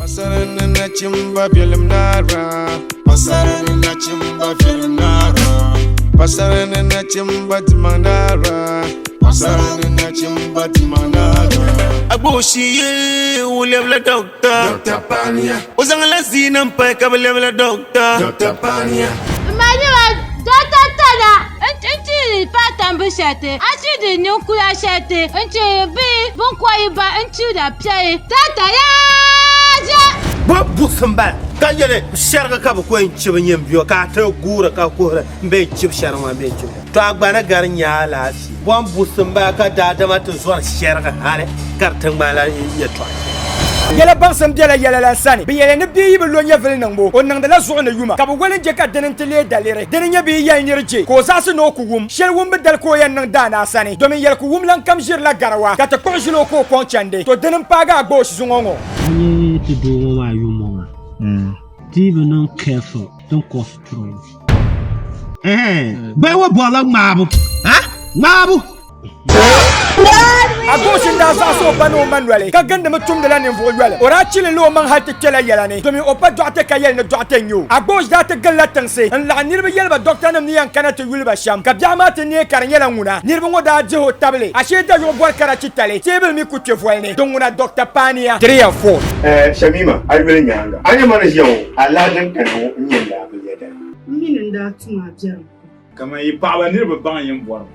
Pasarana na chimba film nara. Pasarana na chimba film nara. Pasarana na chimba timanara. Pasarana na chimba timanara. Abushi ulevla doctor. Dr. Pania. Uzangala zina mpa kabelevla doctor. Dr. Pania. Manuel, Dr. Tana. Unti pata mbushate. Anti de nukula shate. Unti bi bonkwa iba unti da pia. Tata ya. Busamba kanyele sharga ka ko en chibe nyem bio ka ta gura ka ko be chib sharma be chib to agbana gar nya la si bom busamba ka da da mata zuwa sharga hare kartan mala ya to yala bansam biela yala la sani bi yala ne bi yibe lo nya vel nangbo on nang da la zo na yuma ka bo walen je ka denen tele dalere denen nya bi yal nyirje ko sa su no ku wum shel wum bedal ko yan nang da na sani do min yal ku wum lan kam jir la garawa ka ta ko jilo ko kon chande to denen paga go shi zungongo ni to do ma yumo Steve non careful don't cost through ba wa bola mabu ha mabu Agoshin da za so bano manuale ka ganda mutum da lanin voyale ora chile lo man hatta kala yalane to mi opa doate ka yel na doate nyu agos da ta galatan se an la nirba yelba doctor nam niyan kana to yulba sham ka jama te ne kar yela nguna nirba ngoda jeho table ashe da yo bor kara chitale table mi kuche voyne donguna doctor Pania 3 and 4 Shamima albele nyanga anya mana jiyo Allah dan kanu nyenda abiyada minin da tuma jam kama yi baba nirba ban yin bor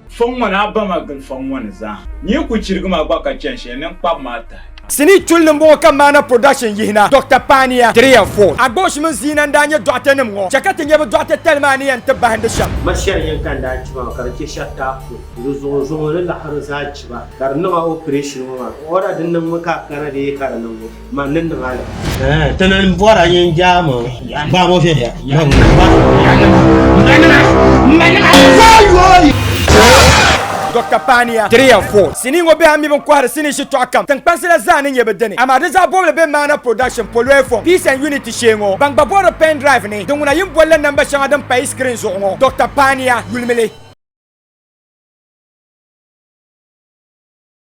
fon wana ba magal fon wana za ni ku cirga ma ba ka censhe nan pa mata Sini chulun bo kamana production yihna Dr. Pania 3 and 4 agosh mun zinan danya doctor nim ngo chakati nyebe doctor telmani an tabahanda sham mashar yan kan da ci ba karke shatta ku zo la har za ci ba kar na operation ma ora din nan muka kana da ya kar nan ma nan da hala tanan bora yin jama ba mo fe ya Dr. Pania 3 and 4 Sini ngo be hami bon kwar sini shi to akam tan pasila zani nyebe deni amade za bo be mana production polwe fo peace and unity shengo bang baboro pen drive ni donguna yim bolle number shanga dan pay screen zo ngo Dr. Pania yulmele